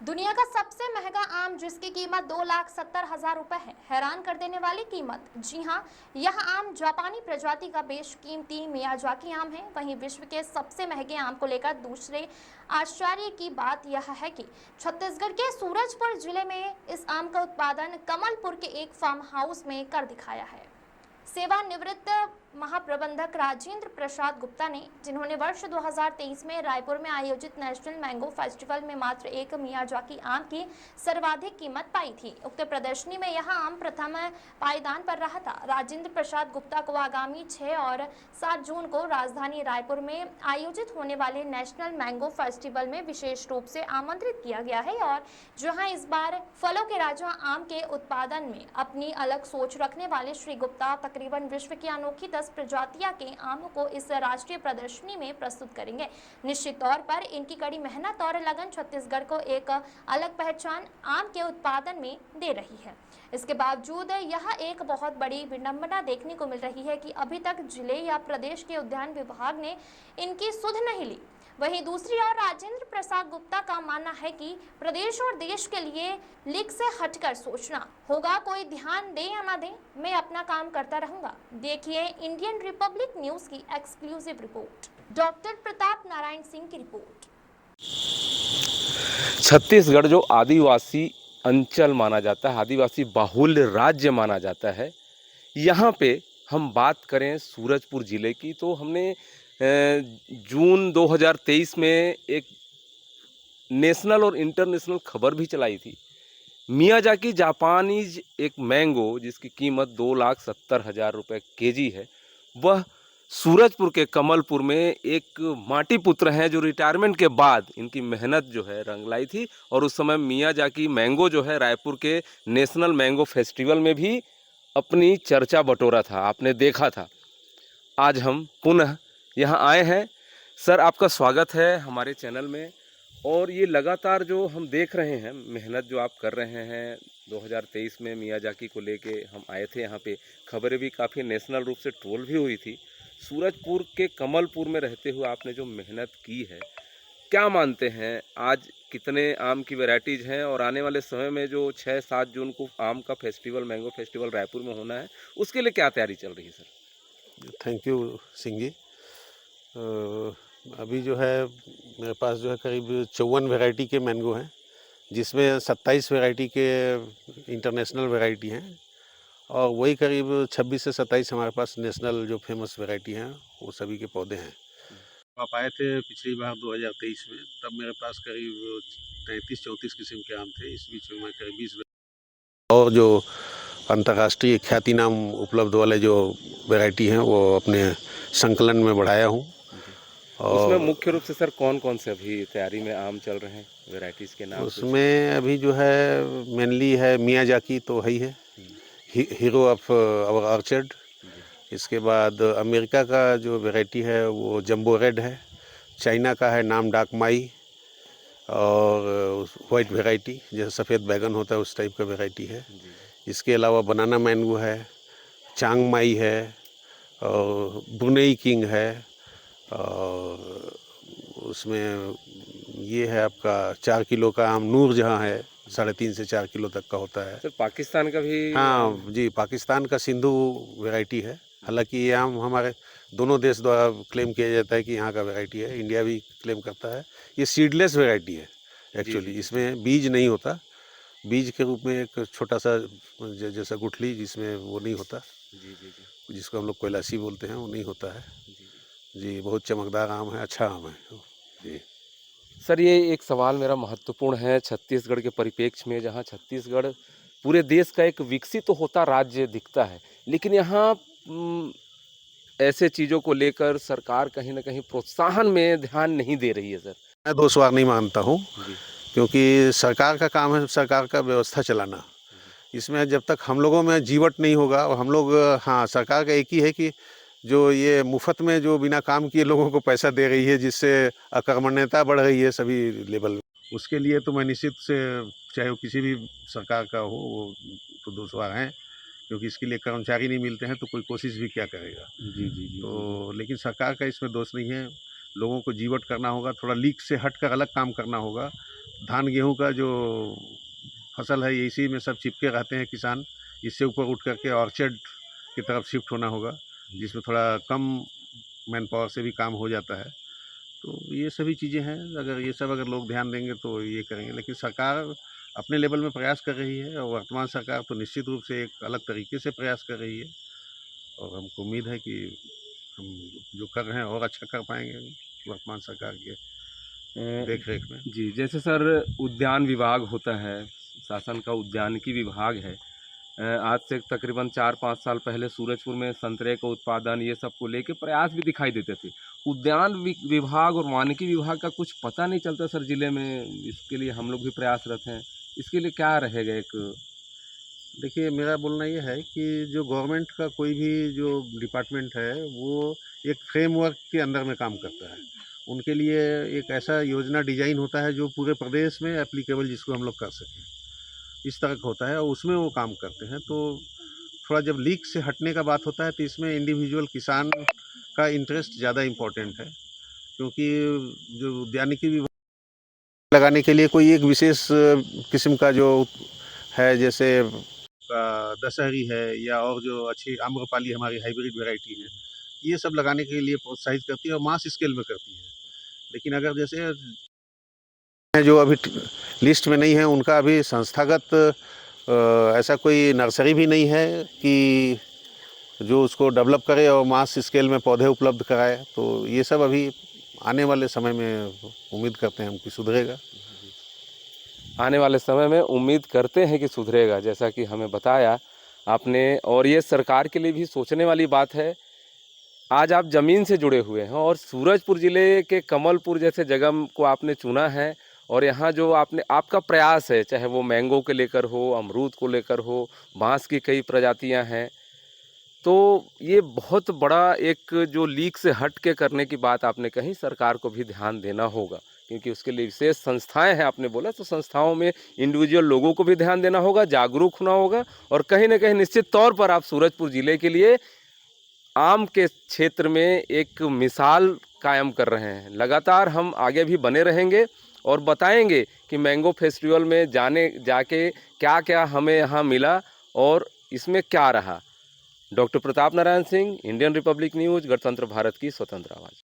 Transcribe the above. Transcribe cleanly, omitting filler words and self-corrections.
दुनिया का सबसे महंगा आम जिसकी कीमत 2,70,000 रुपए है। हैरान कर देने वाली कीमत। जी हाँ, यह आम जापानी प्रजाति का बेशकीमती मियाजाकी आम है। वहीं विश्व के सबसे महंगे आम को लेकर दूसरे आश्चर्य की बात यह है कि छत्तीसगढ़ के सूरजपुर जिले में इस आम का उत्पादन कमलपुर के एक फार्म हाउस में कर दिखाया है। सेवानिवृत्त महाप्रबंधक राजेंद्र प्रसाद गुप्ता ने, जिन्होंने वर्ष 2023 में रायपुर में आयोजित नेशनल मैंगो फेस्टिवल में मात्र एक मियाजाकी आम की सर्वाधिक कीमत पाई थी। उक्त प्रदर्शनी में यह आम प्रथम पायदान पर रहा था। राजेंद्र प्रसाद गुप्ता को आगामी 6 और 7 जून को राजधानी रायपुर में आयोजित होने वाले नेशनल मैंगो फेस्टिवल में विशेष रूप से आमंत्रित किया गया है, और जहां इस बार फलों के राजा आम के उत्पादन में अपनी अलग सोच रखने वाले श्री गुप्ता तकरीबन विश्व की अनोखी 10 प्रजातियां के आमों को इस राष्ट्रीय प्रदर्शनी में प्रस्तुत करेंगे। निश्चित तौर पर इनकी कड़ी मेहनत और लगन छत्तीसगढ़ को एक अलग पहचान आम के उत्पादन में दे रही है। इसके बावजूद यह एक बहुत बड़ी विडंबना देखने को मिल रही है कि अभी तक जिले या प्रदेश के उद्यान विभाग ने इनकी सुध नहीं ली। वहीं दूसरी ओर राजेंद्र प्रसाद गुप्ता का मानना है कि प्रदेश और देश के लिए लीक से हटकर सोचना होगा। कोई ध्यान दे या ना दे, मैं अपना काम करता रहूंगा। देखिए इंडियन रिपब्लिक न्यूज की exclusive report. Doctor Pratap Narayan Singh की रिपोर्ट। छत्तीसगढ़ जो आदिवासी अंचल माना जाता है, आदिवासी बाहुल्य राज्य माना जाता है, यहाँ पे हम बात करें सूरजपुर ज़िले की तो हमने जून 2023 में एक नेशनल और इंटरनेशनल खबर भी चलाई थी। मियाजाकी जापानीज एक मैंगो जिसकी कीमत 2,70,000 रुपये केजी है, वह सूरजपुर के कमलपुर में एक माटी पुत्र हैं जो रिटायरमेंट के बाद इनकी मेहनत जो है रंग लाई थी, और उस समय मियाजाकी मैंगो जो है रायपुर के नेशनल मैंगो फेस्टिवल में भी अपनी चर्चा बटोरा था, आपने देखा था। आज हम पुनः यहाँ आए हैं। सर, आपका स्वागत है हमारे चैनल में। और ये लगातार जो हम देख रहे हैं मेहनत जो आप कर रहे हैं, 2023 में मियाजाकी को लेके हम आए थे, यहाँ पे खबरें भी काफ़ी नेशनल रूप से ट्रोल भी हुई थी। सूरजपुर के कमलपुर में रहते हुए आपने जो मेहनत की है, क्या मानते हैं आज कितने आम की वैरायटीज़ हैं, और आने वाले समय में जो 6-7 जून को आम का फेस्टिवल, मैंगो फेस्टिवल रायपुर में होना है, उसके लिए क्या तैयारी चल रही है sir? Thank you Singh ji. अभी जो है मेरे पास जो है करीब 54 वैरायटी के मैंगो हैं, जिसमें 27 वैरायटी के इंटरनेशनल वैरायटी हैं, और वही करीब 26 से 27 हमारे पास नेशनल जो फेमस वैरायटी हैं वो सभी के पौधे हैं। आप आए थे पिछली बार 2023 में, तब मेरे पास करीब 33-34 किस्म के आम थे। इस बीच में मैं करीब 20 और जो अंतर्राष्ट्रीय ख्याति नाम उपलब्ध वाले जो वैरायटी हैं वो अपने संकलन में बढ़ाया हूँ। उसमें मुख्य रूप से सर कौन कौन से अभी तैयारी में आम चल रहे हैं, वैरायटीज़ के नाम? उसमें अभी जो है मेनली है मियाजाकी तो है ही है, हीरो ऑफ आवर ऑर्चर्ड। इसके बाद अमेरिका का जो वैरायटी है वो जंबो रेड है, चाइना का है नाम डाक माई, और वाइट वैरायटी जैसे सफ़ेद बैगन होता है उस टाइप का वैरायटी है। इसके अलावा बनाना मैंगो है, चांग माई है, और ब्रुनेई किंग है, और उसमें ये है आपका 4 किलो का आम नूर जहाँ है, 3.5 से 4 किलो तक का होता है। सर पाकिस्तान का भी? हाँ जी, पाकिस्तान का सिंधु वैरायटी है। हालांकि ये आम हमारे दोनों देश द्वारा क्लेम किया जाता है कि यहाँ का वैरायटी है, इंडिया भी क्लेम करता है। ये सीडलेस वैरायटी है एक्चुअली, इसमें बीज नहीं होता। बीज के रूप में एक छोटा सा जैसा गुठली जिसमें वो नहीं होता, जिसको हम लोग कोयलासी बोलते हैं, वो नहीं होता है जी। बहुत चमकदार आम है, अच्छा आम है जी। सर ये एक सवाल मेरा महत्वपूर्ण है छत्तीसगढ़ के परिप्रेक्ष्य में, जहाँ छत्तीसगढ़ पूरे देश का एक विकसित तो होता राज्य दिखता है, लेकिन यहाँ ऐसे चीज़ों को लेकर सरकार कहीं ना कहीं प्रोत्साहन में ध्यान नहीं दे रही है सर। मैं दोषवार नहीं मानता हूँ, क्योंकि सरकार का काम है सरकार का व्यवस्था चलाना। इसमें जब तक हम लोगों में जीवट नहीं होगा, और हम लोग, हाँ, सरकार का एक ही है कि जो ये मुफ्त में जो बिना काम किए लोगों को पैसा दे रही है, जिससे अकर्मण्यता बढ़ रही है सभी लेवल में, उसके लिए तो मैं निश्चित से, चाहे वो किसी भी सरकार का हो, वो तो दोषवार हैं, क्योंकि इसके लिए कर्मचारी नहीं मिलते हैं तो कोई कोशिश भी क्या करेगा। जी। तो लेकिन सरकार का इसमें दोष नहीं है। लोगों को जीवट करना होगा, थोड़ा लीक से हट कर अलग काम करना होगा। धान गेहूं का जो फसल है इसी में सब चिपके रहते हैं किसान। इससे ऊपर उठ करके ऑर्चर्ड की तरफ शिफ्ट होना होगा, जिसमें थोड़ा कम मैन पावर से भी काम हो जाता है। तो ये सभी चीज़ें हैं, अगर ये सब अगर लोग ध्यान देंगे तो ये करेंगे। लेकिन सरकार अपने लेवल में प्रयास कर रही है, और वर्तमान सरकार तो निश्चित रूप से एक अलग तरीके से प्रयास कर रही है, और हमको उम्मीद है कि हम जो कर रहे हैं और अच्छा कर पाएंगे वर्तमान सरकार के देख रेख में। जी, जैसे सर उद्यान विभाग होता है, शासन का उद्यानिकी विभाग है। आज से तकरीबन 4-5 साल पहले सूरजपुर में संतरे का उत्पादन ये सब को लेके प्रयास भी दिखाई देते थे। उद्यान विभाग और वानिकी विभाग का कुछ पता नहीं चलता सर ज़िले में, इसके लिए हम लोग भी प्रयासरत हैं। इसके लिए क्या रहेगा एक? देखिए, मेरा बोलना ये है कि जो गवर्नमेंट का कोई भी जो डिपार्टमेंट है वो एक फ्रेमवर्क के अंदर में काम करता है। उनके लिए एक ऐसा योजना डिजाइन होता है जो पूरे प्रदेश में एप्लीकेबल, जिसको हम लोग कर सकें, इस तरह का होता है, और उसमें वो काम करते हैं। तो थोड़ा जब लीक से हटने का बात होता है तो इसमें इंडिविजुअल किसान का इंटरेस्ट ज़्यादा इम्पोर्टेंट है, क्योंकि जो उद्यानिकी विभाग लगाने के लिए कोई एक विशेष किस्म का जो है, जैसे दशहरी है या और जो अच्छी आम्रपाली हमारी हाइब्रिड वैरायटी है, ये सब लगाने के लिए प्रोत्साहित करती है और मास स्केल में करती है। लेकिन अगर जैसे जो अभी लिस्ट में नहीं है, उनका अभी संस्थागत ऐसा कोई नर्सरी भी नहीं है कि जो उसको डेवलप करे और मास स्केल में पौधे उपलब्ध कराए। तो ये सब अभी आने वाले समय में उम्मीद करते हैं हम कि सुधरेगा। आने वाले समय में उम्मीद करते हैं कि सुधरेगा, जैसा कि हमें बताया आपने। और ये सरकार के लिए भी सोचने वाली बात है। आज आप ज़मीन से जुड़े हुए हैं और सूरजपुर ज़िले के कमलपुर जैसे जगह को आपने चुना है, और यहाँ जो आपका प्रयास है, चाहे वो मैंगो के लेकर हो, अमरूद को लेकर हो, बांस की कई प्रजातियाँ हैं, तो ये बहुत बड़ा एक जो लीक से हट के करने की बात आपने कही। सरकार को भी ध्यान देना होगा, क्योंकि उसके लिए विशेष संस्थाएं हैं आपने बोला, तो संस्थाओं में इंडिविजुअल लोगों को भी ध्यान देना होगा, जागरूक होना होगा, और कहीं ना कहीं निश्चित तौर पर आप सूरजपुर ज़िले के लिए आम के क्षेत्र में एक मिसाल कायम कर रहे हैं। लगातार हम आगे भी बने रहेंगे और बताएंगे कि मैंगो फेस्टिवल में जाके क्या क्या हमें यहाँ मिला और इसमें क्या रहा। Doctor Pratap Narayan Singh, Indian Republic news, गणतंत्र भारत की स्वतंत्र आवाज़।